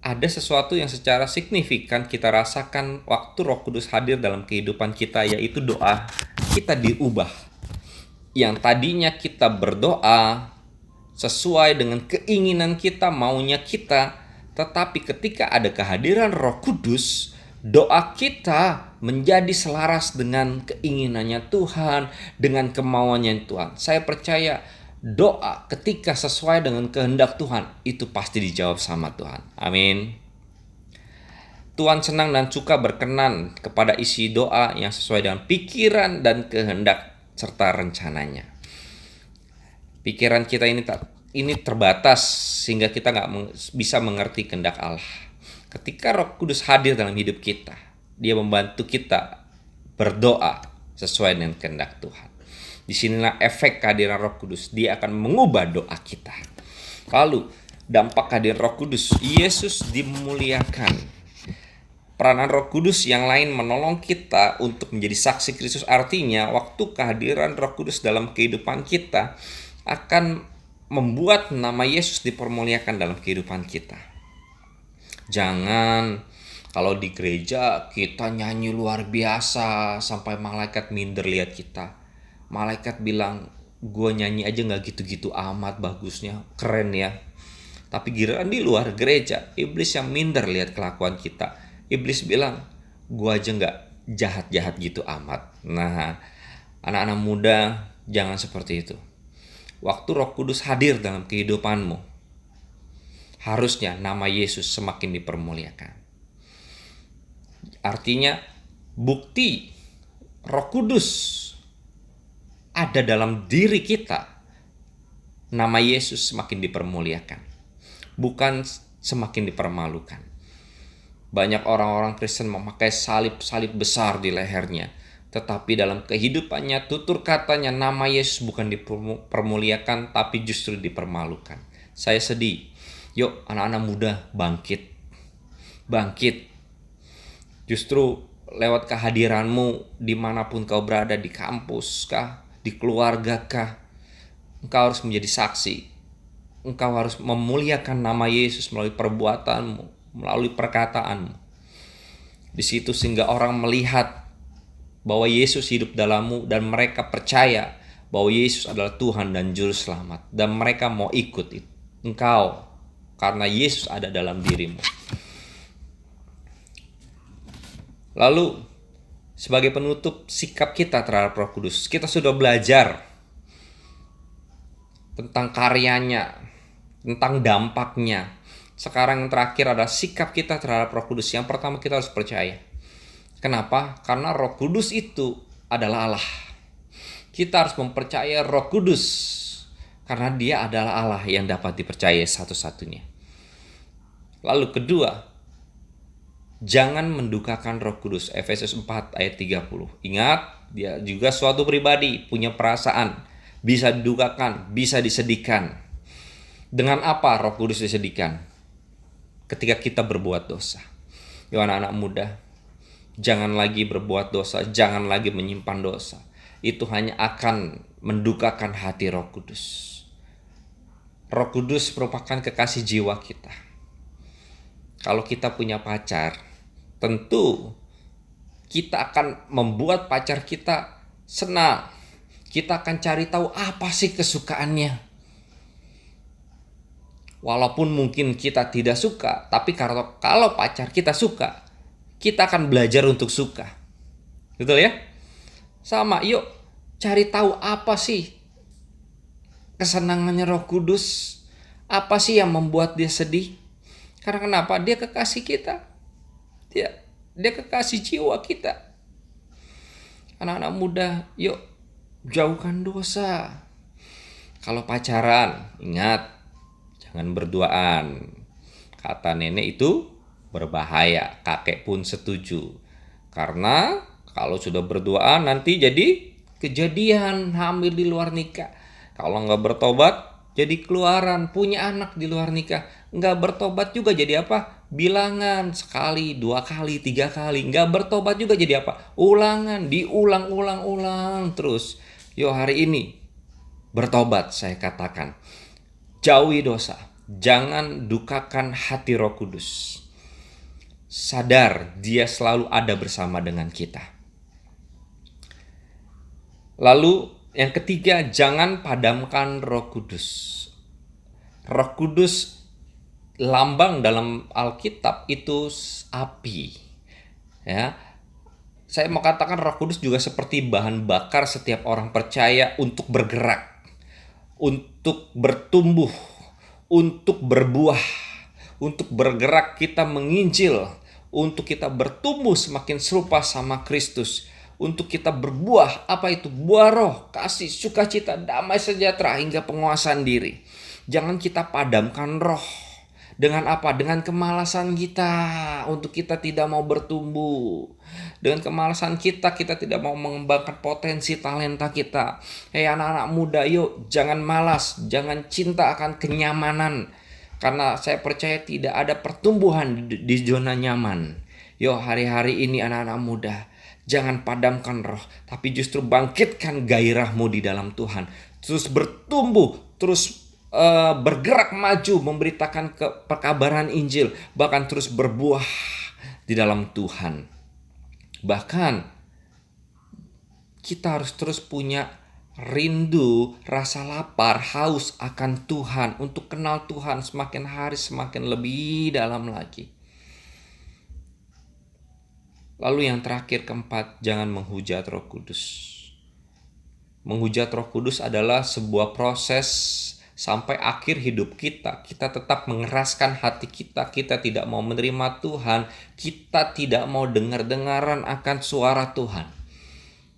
Ada sesuatu yang secara signifikan kita rasakan waktu Roh Kudus hadir dalam kehidupan kita, yaitu doa kita diubah. Yang tadinya kita berdoa sesuai dengan keinginan kita, maunya kita, tetapi ketika ada kehadiran Roh Kudus, doa kita menjadi selaras dengan keinginannya Tuhan, dengan kemauannya Tuhan. Saya percaya doa ketika sesuai dengan kehendak Tuhan, itu pasti dijawab sama Tuhan. Amin. Tuhan senang dan suka berkenan kepada isi doa yang sesuai dengan pikiran dan kehendak serta rencananya. Pikiran kita ini terbatas sehingga kita nggak bisa mengerti kehendak Allah. Ketika Roh Kudus hadir dalam hidup kita, Dia membantu kita berdoa sesuai dengan kehendak Tuhan. Disinilah efek kehadiran Roh Kudus. Dia akan mengubah doa kita. Lalu dampak kehadiran Roh Kudus, Yesus dimuliakan. Peranan Roh Kudus yang lain menolong kita untuk menjadi saksi Kristus. Artinya waktu kehadiran Roh Kudus dalam kehidupan kita akan membuat nama Yesus dipermuliakan dalam kehidupan kita. Jangan kalau di gereja kita nyanyi luar biasa sampai malaikat minder lihat kita. Malaikat bilang, gue nyanyi aja gak gitu-gitu amat bagusnya, keren ya. Tapi giliran di luar gereja, iblis yang minder lihat kelakuan kita. Iblis bilang, gua aja gak jahat-jahat gitu amat. Nah, anak-anak muda jangan seperti itu. Waktu Roh Kudus hadir dalam kehidupanmu, harusnya nama Yesus semakin dipermuliakan. Artinya, bukti Roh Kudus ada dalam diri kita, nama Yesus semakin dipermuliakan, bukan semakin dipermalukan. Banyak orang-orang Kristen memakai salib-salib besar di lehernya, tetapi dalam kehidupannya tutur katanya nama Yesus bukan dipermuliakan, tapi justru dipermalukan. Saya sedih. Yuk anak-anak muda bangkit. Bangkit. Justru lewat kehadiranmu dimanapun kau berada, di kampus kah, di keluarga kah, engkau harus menjadi saksi. Engkau harus memuliakan nama Yesus melalui perbuatanmu, melalui perkataanmu. Di situ sehingga orang melihat bahwa Yesus hidup dalammu, dan mereka percaya bahwa Yesus adalah Tuhan dan Juru Selamat, dan mereka mau ikut engkau karena Yesus ada dalam dirimu. Lalu sebagai penutup sikap kita terhadap Roh Kudus, kita sudah belajar tentang karyanya, tentang dampaknya. Sekarang yang terakhir adalah sikap kita terhadap Roh Kudus. Yang pertama, kita harus percaya. Kenapa? Karena Roh Kudus itu adalah Allah. Kita harus mempercayai Roh Kudus karena Dia adalah Allah yang dapat dipercaya satu-satunya. Lalu kedua, jangan mendukakan Roh Kudus. Efesus 4 ayat 30. Ingat, Dia juga suatu pribadi, punya perasaan, bisa didukakan, bisa disedihkan. Dengan apa Roh Kudus disedihkan? Ketika kita berbuat dosa. Yo anak-anak muda, jangan lagi berbuat dosa, jangan lagi menyimpan dosa. Itu hanya akan mendukakan hati Roh Kudus. Roh Kudus merupakan kekasih jiwa kita. Kalau kita punya pacar, tentu kita akan membuat pacar kita senang. Kita akan cari tahu apa sih kesukaannya. Walaupun mungkin kita tidak suka, tapi kalau pacar kita suka, kita akan belajar untuk suka. Betul ya? Sama, yuk cari tahu apa sih kesenangannya Roh Kudus. Apa sih yang membuat dia sedih? Karena kenapa? Dia kekasih kita. Dia kekasih jiwa kita. Anak-anak muda, yuk jauhkan dosa. Kalau pacaran, ingat, jangan berduaan. Kata nenek itu berbahaya. Kakek pun setuju. Karena kalau sudah berduaan nanti jadi kejadian hamil di luar nikah. Kalau nggak bertobat jadi keluaran, punya anak di luar nikah. Nggak bertobat juga jadi apa? Bilangan, sekali, 2 kali, 3 kali. Nggak bertobat juga jadi apa? Ulangan, diulang terus. Yo hari ini bertobat, saya katakan. Jauhi dosa, jangan dukakan hati Roh Kudus. Sadar dia selalu ada bersama dengan kita. Lalu yang ketiga, jangan padamkan Roh Kudus. Roh Kudus lambang dalam Alkitab itu api. Ya. Saya mau katakan Roh Kudus juga seperti bahan bakar setiap orang percaya untuk bergerak, untuk bertumbuh, untuk berbuah, untuk bergerak kita menginjil, untuk kita bertumbuh semakin serupa sama Kristus. Untuk kita berbuah, apa itu? Buah roh, kasih, sukacita, damai sejahtera, hingga penguasaan diri. Jangan kita padamkan roh. Dengan apa? Dengan kemalasan kita. Untuk kita tidak mau bertumbuh. Dengan kemalasan kita tidak mau mengembangkan potensi talenta kita. Hei anak-anak muda, yuk jangan malas. Jangan cinta akan kenyamanan. Karena saya percaya tidak ada pertumbuhan di zona nyaman. Yuk hari-hari ini anak-anak muda, jangan padamkan roh, tapi justru bangkitkan gairahmu di dalam Tuhan. Terus bertumbuh, terus bergerak maju, memberitakan perkabaran Injil, bahkan terus berbuah di dalam Tuhan. Bahkan kita harus terus punya rindu, rasa lapar, haus akan Tuhan, untuk kenal Tuhan semakin hari semakin lebih dalam lagi. Lalu yang terakhir, keempat, jangan menghujat Roh Kudus. Menghujat Roh Kudus adalah sebuah proses sampai akhir hidup kita. Kita tetap mengeraskan hati kita. Kita tidak mau menerima Tuhan. Kita tidak mau dengar-dengaran akan suara Tuhan.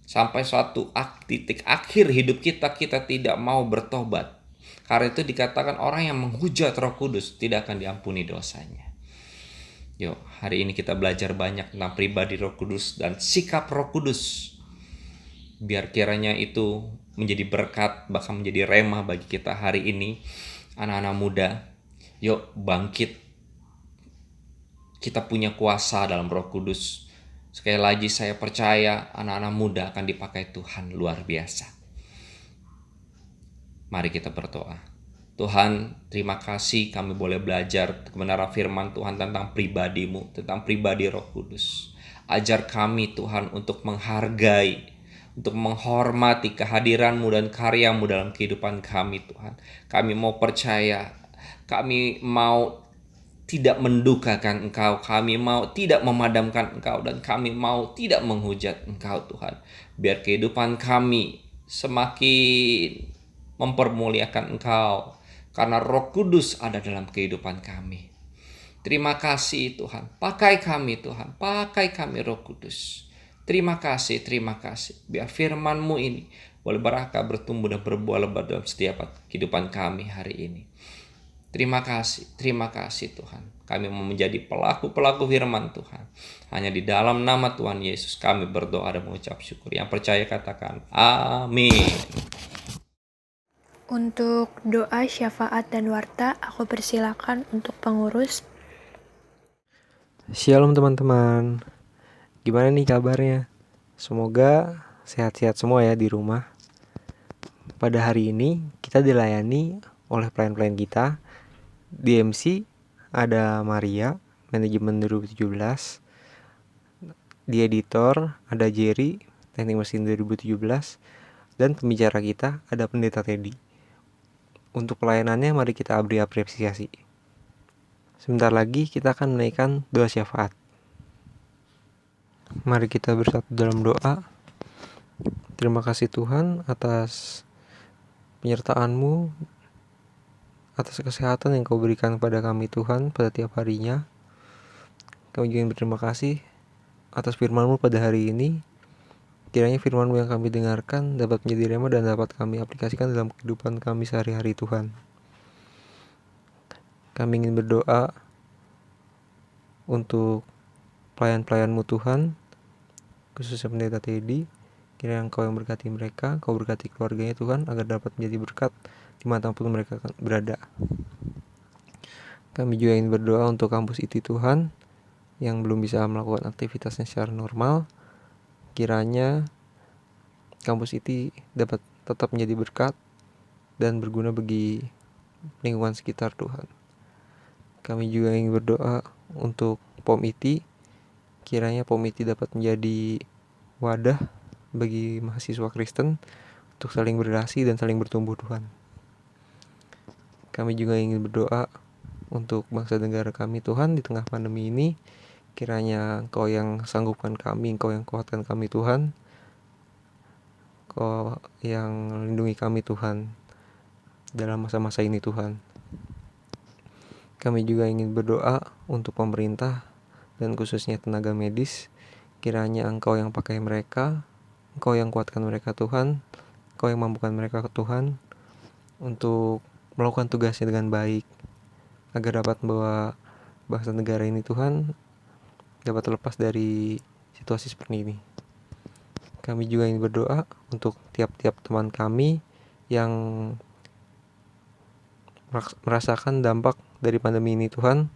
Sampai suatu titik akhir hidup kita tidak mau bertobat. Karena itu dikatakan orang yang menghujat Roh Kudus tidak akan diampuni dosanya. Yuk, hari ini kita belajar banyak tentang pribadi Roh Kudus dan sikap Roh Kudus. Biar kiranya itu menjadi berkat, bahkan menjadi rema bagi kita hari ini. Anak-anak muda, yuk bangkit. Kita punya kuasa dalam Roh Kudus. Sekali lagi saya percaya anak-anak muda akan dipakai Tuhan luar biasa. Mari kita berdoa. Tuhan, terima kasih kami boleh belajar kebenaran firman Tuhan tentang pribadi-Mu, tentang pribadi Roh Kudus. Ajar kami Tuhan untuk menghargai, untuk menghormati kehadiran-Mu dan karya-Mu dalam kehidupan kami Tuhan. Kami mau percaya, kami mau tidak mendukakan Engkau, kami mau tidak memadamkan Engkau, dan kami mau tidak menghujat Engkau Tuhan. Biar kehidupan kami semakin mempermuliakan Engkau, karena Roh Kudus ada dalam kehidupan kami. Terima kasih Tuhan. Pakai kami Tuhan. Pakai kami Roh Kudus. Terima kasih. Biar firman-Mu ini boleh beraka, bertumbuh dan berbuah lebat dalam setiap kehidupan kami hari ini. Terima kasih Tuhan. Kami mau menjadi pelaku-pelaku firman Tuhan. Hanya di dalam nama Tuhan Yesus kami berdoa dan mengucap syukur. Yang percaya katakan amin. Untuk doa, syafaat, dan warta, aku persilakan untuk pengurus. Shalom teman-teman, gimana nih kabarnya? Semoga sehat-sehat semua ya di rumah. Pada hari ini kita dilayani oleh pelayan-pelayan kita. Di MC ada Maria, manajemen 2017. Di editor ada Jerry, teknik mesin 2017. Dan pembicara kita ada Pendeta Teddy. Untuk pelayanannya mari kita beri apresiasi. Sebentar lagi kita akan menaikkan doa syafaat. Mari kita bersatu dalam doa. Terima kasih Tuhan atas penyertaan-Mu, atas kesehatan yang Kau berikan kepada kami Tuhan pada tiap harinya. Kami juga berterima kasih atas firman-Mu pada hari ini. Kiranya firman-Mu yang kami dengarkan dapat menjadi rema dan dapat kami aplikasikan dalam kehidupan kami sehari-hari Tuhan. Kami ingin berdoa untuk pelayan-pelayan-Mu Tuhan, khususnya Pendeta Teddy. Kiranya Engkau yang berkati mereka, Kau berkati keluarganya Tuhan, agar dapat menjadi berkat dimanapun mereka berada. Kami juga ingin berdoa untuk kampus IT Tuhan, yang belum bisa melakukan aktivitasnya secara normal. Kiranya kampus IT dapat tetap menjadi berkat dan berguna bagi lingkungan sekitar Tuhan. Kami juga ingin berdoa untuk POM IT. Kiranya POM IT dapat menjadi wadah bagi mahasiswa Kristen untuk saling berrelasi dan saling bertumbuh Tuhan. Kami juga ingin berdoa untuk bangsa negara kami Tuhan di tengah pandemi ini. Kiranya Engkau yang sanggupkan kami, Engkau yang kuatkan kami Tuhan. Engkau yang lindungi kami Tuhan dalam masa-masa ini Tuhan. Kami juga ingin berdoa untuk pemerintah dan khususnya tenaga medis. Kiranya Engkau yang pakai mereka, Engkau yang kuatkan mereka Tuhan, Engkau yang mampukan mereka Tuhan untuk melakukan tugasnya dengan baik, agar dapat membawa bangsa negara ini Tuhan dapat terlepas dari situasi seperti ini. Kami juga ingin berdoa untuk tiap-tiap teman kami yang merasakan dampak dari pandemi ini Tuhan,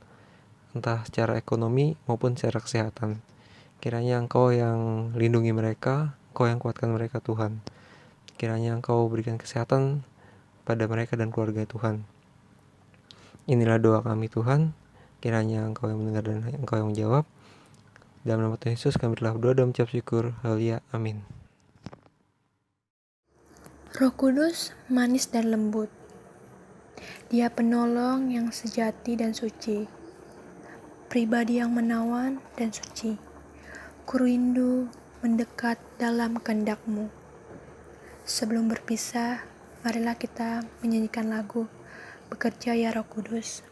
entah secara ekonomi maupun secara kesehatan. Kiranya Engkau yang lindungi mereka, Engkau yang kuatkan mereka Tuhan. Kiranya Engkau berikan kesehatan pada mereka dan keluarga Tuhan. Inilah doa kami Tuhan. Kiranya Engkau yang mendengar dan Engkau yang menjawab. Dalam nama Tuhan Yesus kami telah berdoa dan mengucap syukur. Haleluya. Amin. Roh Kudus manis dan lembut. Dia penolong yang sejati dan suci, pribadi yang menawan dan suci. Kurindu mendekat dalam kehendak-Mu. Sebelum berpisah, marilah kita menyanyikan lagu Bekerja ya Roh Kudus.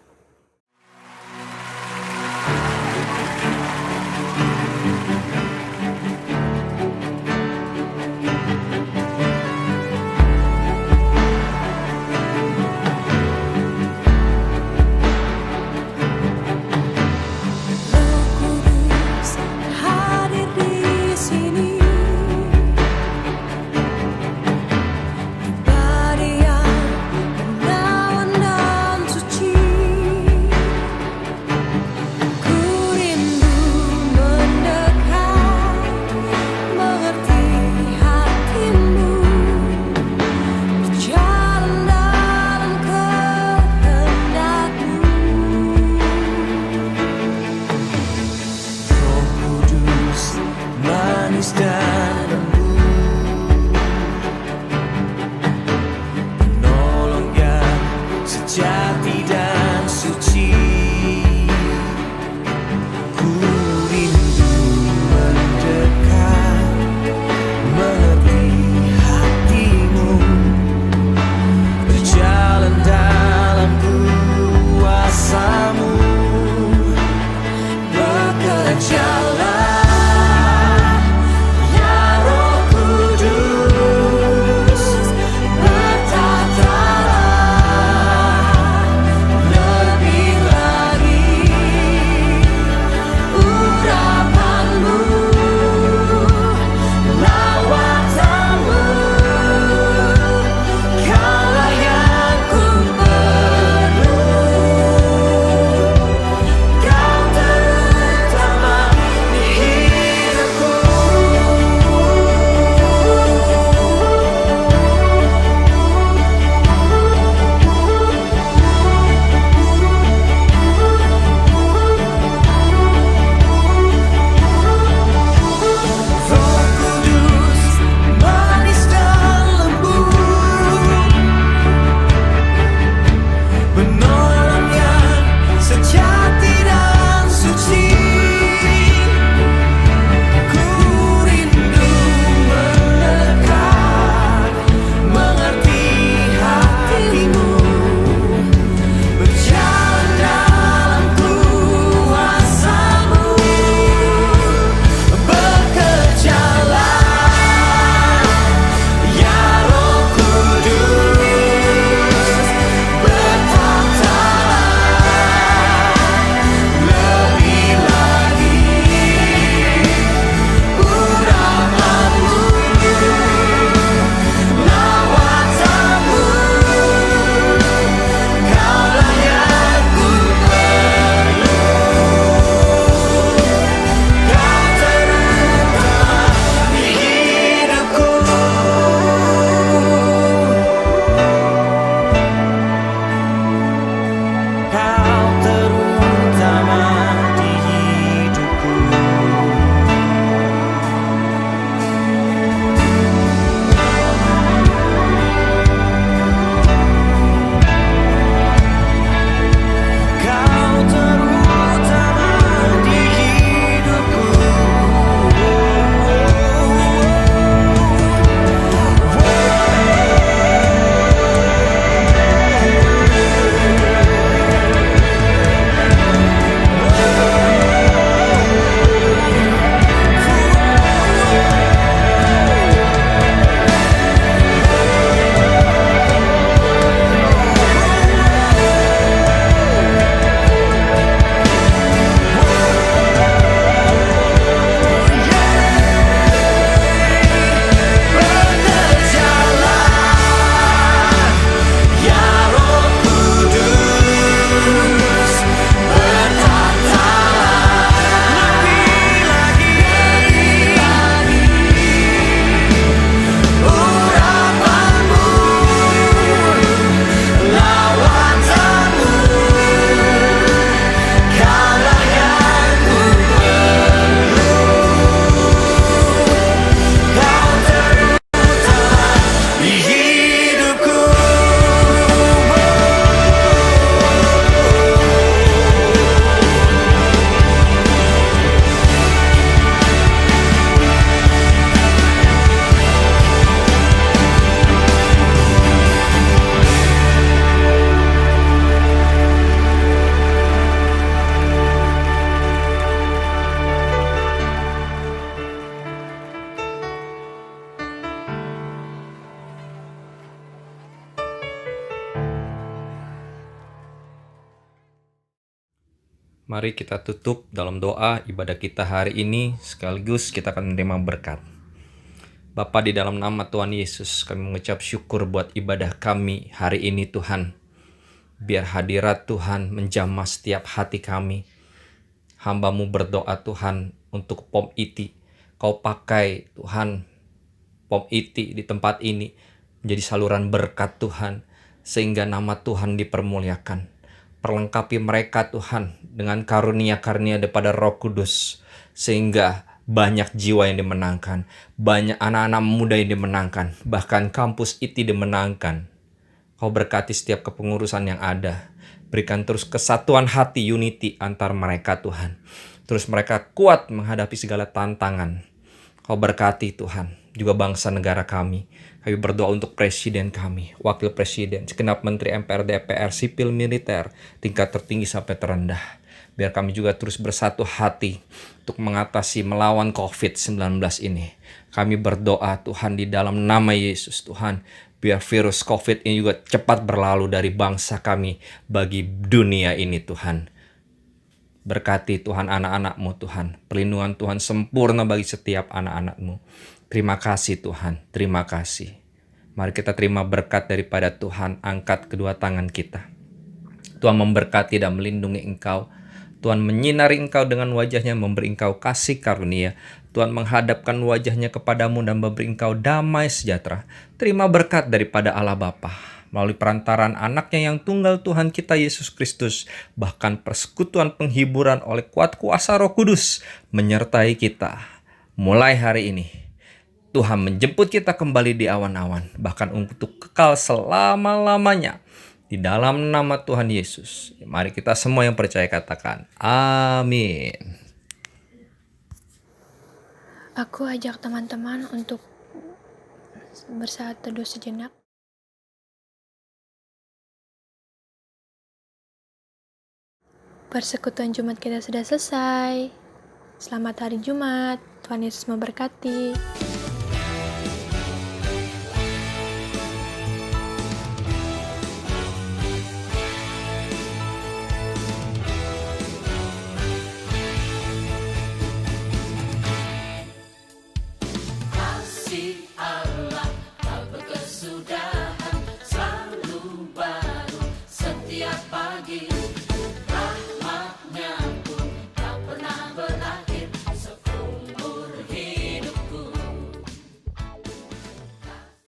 Mari kita tutup dalam doa ibadah kita hari ini, sekaligus kita akan menerima berkat. Bapa, di dalam nama Tuhan Yesus, kami mengucap syukur buat ibadah kami hari ini Tuhan. Biar hadirat Tuhan menjamah setiap hati kami. Hamba-Mu berdoa Tuhan untuk POM ITI. Kau pakai Tuhan POM ITI di tempat ini menjadi saluran berkat Tuhan, sehingga nama Tuhan dipermuliakan. Perlengkapi mereka Tuhan dengan karunia-karunia daripada Roh Kudus, sehingga banyak jiwa yang dimenangkan, banyak anak-anak muda yang dimenangkan, bahkan kampus ITI dimenangkan. Kau berkati setiap kepengurusan yang ada. Berikan terus kesatuan hati, unity antar mereka Tuhan. Terus mereka kuat menghadapi segala tantangan. Kau berkati Tuhan juga bangsa negara kami. Kami berdoa untuk presiden kami, wakil presiden, segenap menteri MPR, DPR, sipil, militer, tingkat tertinggi sampai terendah. Biar kami juga terus bersatu hati untuk mengatasi, melawan COVID-19 ini. Kami berdoa Tuhan di dalam nama Yesus Tuhan. Biar virus COVID ini juga cepat berlalu dari bangsa kami bagi dunia ini Tuhan. Berkati Tuhan anak-anak-Mu Tuhan. Perlindungan Tuhan sempurna bagi setiap anak-anak-Mu. Terima kasih Tuhan, terima kasih. Mari kita terima berkat daripada Tuhan, angkat kedua tangan kita. Tuhan memberkati dan melindungi engkau. Tuhan menyinari engkau dengan wajahnya, memberi engkau kasih karunia. Tuhan menghadapkan wajahnya kepadamu dan memberi engkau damai sejahtera. Terima berkat daripada Allah Bapa melalui perantaraan anaknya yang tunggal Tuhan kita Yesus Kristus. Bahkan persekutuan penghiburan oleh kuat kuasa Roh Kudus menyertai kita. Mulai hari ini, Tuhan menjemput kita kembali di awan-awan, bahkan untuk kekal selama-lamanya. Di dalam nama Tuhan Yesus, mari kita semua yang percaya katakan, amin. Aku ajak teman-teman untuk bersaat teduh sejenak. Persekutuan Jumat kita sudah selesai. Selamat hari Jumat, Tuhan Yesus memberkati.